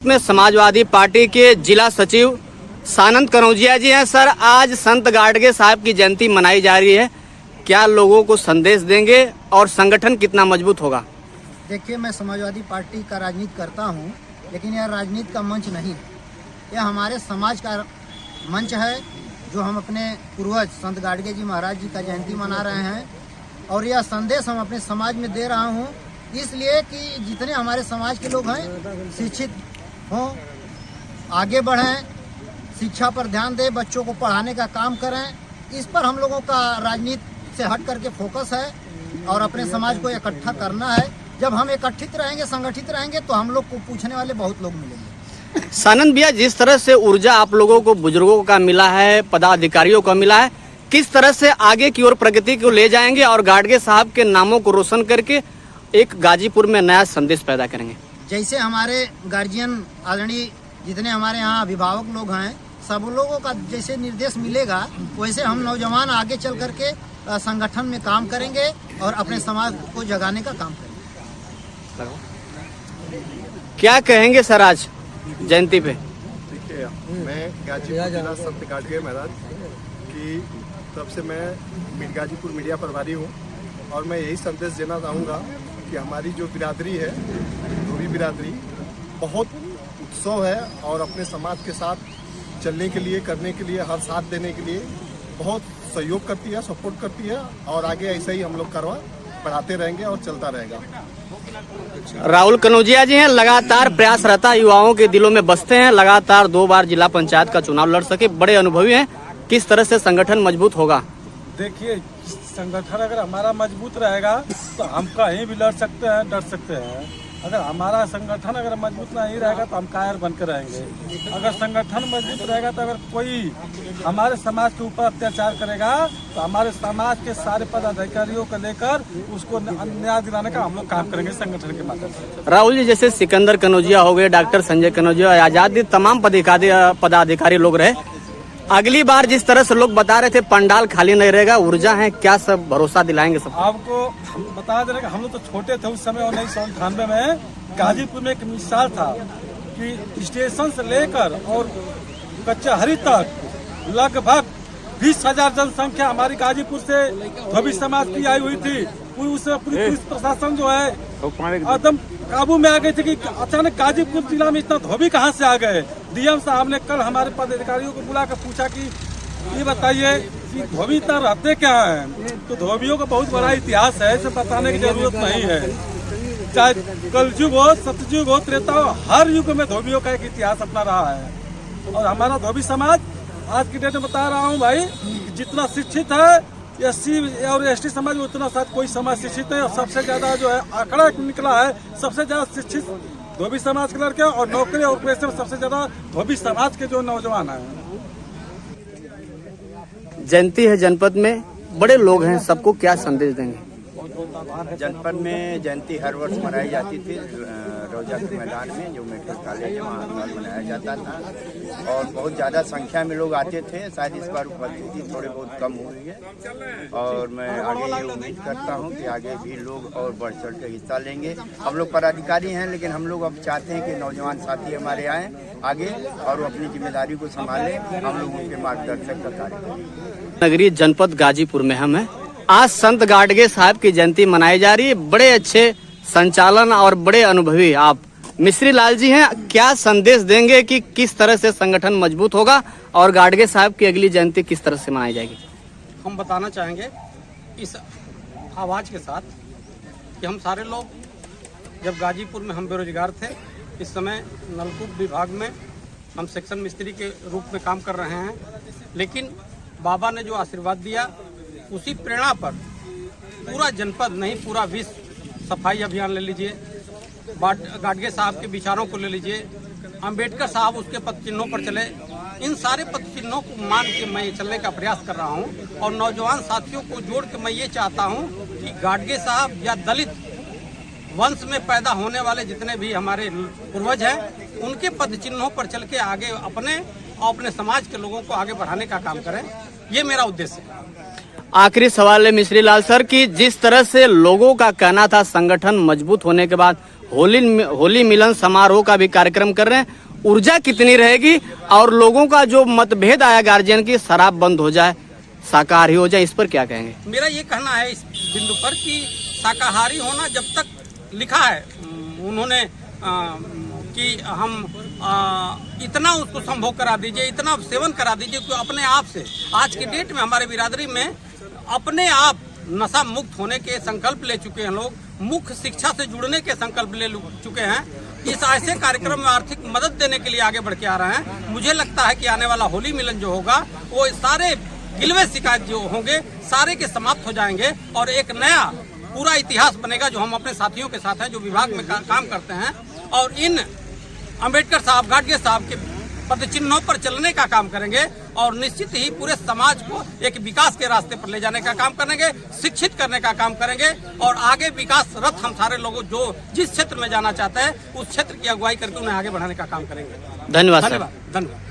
में समाजवादी पार्टी के जिला सचिव सानंद कनौजिया जी हैं। सर, आज संत गाडगे साहब की जयंती मनाई जा रही है, क्या लोगों को संदेश देंगे और संगठन कितना मजबूत होगा? देखिए, मैं समाजवादी पार्टी का राजनीति करता हूं, लेकिन यह राजनीति का मंच नहीं है। यह हमारे समाज का मंच है, जो हम अपने पूर्वज संत गाडगे जी महाराज जी का जयंती मना रहे हैं। और यह संदेश हम अपने समाज में दे रहा हूं, इसलिए कि जितने हमारे समाज के लोग हैं शिक्षित हों, आगे बढ़ें, शिक्षा पर ध्यान दें, बच्चों को पढ़ाने का काम करें। इस पर हम लोगों का राजनीति से हट करके फोकस है और अपने समाज को इकट्ठा करना है। जब हम एकत्रित रहेंगे, संगठित रहेंगे, तो हम लोग को पूछने वाले बहुत लोग मिलेंगे। सानंद भैया, जिस तरह से ऊर्जा आप लोगों को बुजुर्गों का मिला है, पदाधिकारियों को मिला है, किस तरह से आगे की ओर प्रगति को ले जाएंगे और गाडगे साहब के नामों को रोशन करके एक गाजीपुर में नया संदेश पैदा करेंगे? जैसे हमारे गार्जियन आदरणीय जितने हमारे यहाँ अभिभावक लोग हैं, सब लोगों का जैसे निर्देश मिलेगा, वैसे हम नौजवान आगे चल करके संगठन में काम करेंगे और अपने समाज को जगाने का काम करेंगे। क्या कहेंगे सर आज जयंती पे? देखिए, मैं गाजीपुर जिला संत गाडगे महाराज की तरफ से मैं गाजीपुर मीडिया प्रभारी हूँ और मैं यही संदेश देना चाहूँगा कि हमारी जो बिरादरी है, धोबी बिरादरी, बहुत उत्सव है और अपने समाज के साथ चलने के लिए, करने के लिए, हर साथ देने के लिए बहुत सहयोग करती है, सपोर्ट करती है और आगे ऐसे ही हम लोग करवा बढ़ाते रहेंगे और चलता रहेगा। राहुल कनौजिया जी हैं, लगातार प्रयास रहता है, युवाओं के दिलों में बसते हैं, लगातार 2 बार जिला पंचायत का चुनाव लड़ सके, बड़े अनुभवी हैं, किस तरह से संगठन मजबूत होगा? देखिए, संगठन अगर हमारा मजबूत रहेगा तो हम कहीं भी लड़ सकते हैं, डर सकते हैं। अगर हमारा संगठन अगर मजबूत नहीं रहेगा तो हम कायर बनकर रहेंगे। अगर संगठन मजबूत रहेगा तो अगर कोई हमारे समाज के ऊपर अत्याचार करेगा तो हमारे समाज के सारे पदाधिकारियों को लेकर उसको न्याय दिलाने का हम लोग काम करेंगे संगठन के माध्यम से। राहुल जी, जैसे सिकंदर कनौजिया हो गए, डॉक्टर संजय कनौजिया, आजादी, तमाम पदाधिकारी लोग रहे, अगली बार जिस तरह से लोग बता रहे थे पंडाल खाली नहीं रहेगा, ऊर्जा है, क्या सब भरोसा दिलाएंगे सब? आपको बता दे रहे हम लोग तो छोटे थे उस समय, 1998 में गाजीपुर में एक मिसाल था कि स्टेशन से लेकर और कचहरी तक लगभग 20,000 जनसंख्या हमारी गाजीपुर से धोबी समाज की आई हुई थी। पूरी पुलिस प्रशासन जो है एकदम काबू में आ गई थी कि अचानक गाजीपुर जिला में इतना धोबी कहाँ से आ गए। डीएम साहब ने कल हमारे पदाधिकारियों को बुला कर पूछा कि ये बताइए कि धोबी इतना रहते क्या हैं, तो धोबियों का बहुत बड़ा इतिहास है, इसे बताने की जरूरत नहीं है। चाहे कलयुग हो, सतयुग हो, त्रेता हो, हर युग में धोबियों का एक इतिहास अपना रहा है। और हमारा धोबी समाज आज की डेट में बता रहा हूँ भाई, जितना शिक्षित है एससी और एसटी समाज में उतना शायद कोई समाज शिक्षित है। और सबसे ज्यादा जो है आंकड़ा निकला है, सबसे ज्यादा शिक्षित धोबी समाज के लड़के और नौकरी और पैसे में सबसे ज्यादा धोबी समाज के जो नौजवान हैं। जयंती है जनपद में, बड़े लोग हैं, सबको क्या संदेश देंगे? जनपद में जयंती हर वर्ष मनाई जाती थी रोजा के मैदान में, जो मेडिकल कॉलेज है वहाँ मनाया जाता था और बहुत ज़्यादा संख्या में लोग आते थे। शायद इस बार उपस्थिति थोड़ी बहुत कम हुई है और मैं आगे ये उम्मीद करता हूँ कि आगे भी लोग और बढ़ चढ़ कर हिस्सा लेंगे। हम लोग पदाधिकारी हैं, लेकिन हम लोग अब चाहते हैं कि नौजवान साथी हमारे आएँ आगे और वो अपनी जिम्मेदारी को संभालें, हम लोग उनके मार्गदर्शक का कार्य करें। नगरीय जनपद गाजीपुर में हम हैं। आज संत गाडगे साहब की जयंती मनाई जा रही है, बड़े अच्छे संचालन और बड़े अनुभवी आप मिश्री लाल जी हैं, क्या संदेश देंगे कि किस तरह से संगठन मजबूत होगा और गाडगे साहब की अगली जयंती किस तरह से मनाई जाएगी? हम बताना चाहेंगे इस आवाज़ के साथ कि हम सारे लोग जब गाजीपुर में हम बेरोजगार थे, इस समय नलकूप विभाग में हम सेक्शन मिस्त्री के रूप में काम कर रहे हैं, लेकिन बाबा ने जो आशीर्वाद दिया उसी प्रेरणा पर पूरा जनपद नहीं, पूरा विश्व सफाई अभियान ले लीजिए, गाडगे साहब के विचारों को ले लीजिए, अंबेडकर साहब उसके पद चिन्हों पर चले, इन सारे पद चिन्हों को मान के मैं चलने का प्रयास कर रहा हूं और नौजवान साथियों को जोड़ के मैं ये चाहता हूं कि गाडगे साहब या दलित वंश में पैदा होने वाले जितने भी हमारे पूर्वज हैं, उनके पद चिन्हों पर चल के आगे अपने और अपने समाज के लोगों को आगे बढ़ाने का काम करें, ये मेरा उद्देश्य है। आखिरी सवाल है मिश्री लाल सर की, जिस तरह से लोगों का कहना था संगठन मजबूत होने के बाद होली मिलन समारोह का भी कार्यक्रम कर रहे हैं। ऊर्जा कितनी रहेगी और लोगों का जो मतभेद आया गार्जियन की, शराब बंद हो जाए, शाकाहारी हो जाए, इस पर क्या कहेंगे? मेरा ये कहना है इस बिंदु पर कि शाकाहारी होना जब तक लिखा है उन्होंने कि हम इतना उसको संभोग करा दीजिए, इतना सेवन करा दीजिए कि अपने आप से, आज की डेट में हमारे बिरादरी में अपने आप नशा मुक्त होने के संकल्प ले चुके हैं लोग, मुख्य शिक्षा से जुड़ने के संकल्प ले चुके हैं। इस ऐसे कार्यक्रम में आर्थिक मदद देने के लिए आगे बढ़ के आ रहे हैं। मुझे लगता है कि आने वाला होली मिलन जो होगा वो सारे गिलवे शिकायत जो होंगे सारे के समाप्त हो जाएंगे और एक नया पूरा इतिहास बनेगा जो हम अपने साथियों के साथ हैं जो विभाग में काम करते हैं और इन अंबेडकर साहब, गाडगे साहब के पद चिन्हों पर चलने का काम करेंगे और निश्चित ही पूरे समाज को एक विकास के रास्ते पर ले जाने का काम करेंगे, शिक्षित करने का काम करेंगे और आगे विकास रथ हम सारे लोगों जो जिस क्षेत्र में जाना चाहते हैं उस क्षेत्र की अगुवाई करके उन्हें आगे बढ़ाने का काम करेंगे। धन्यवाद। धन्यवाद।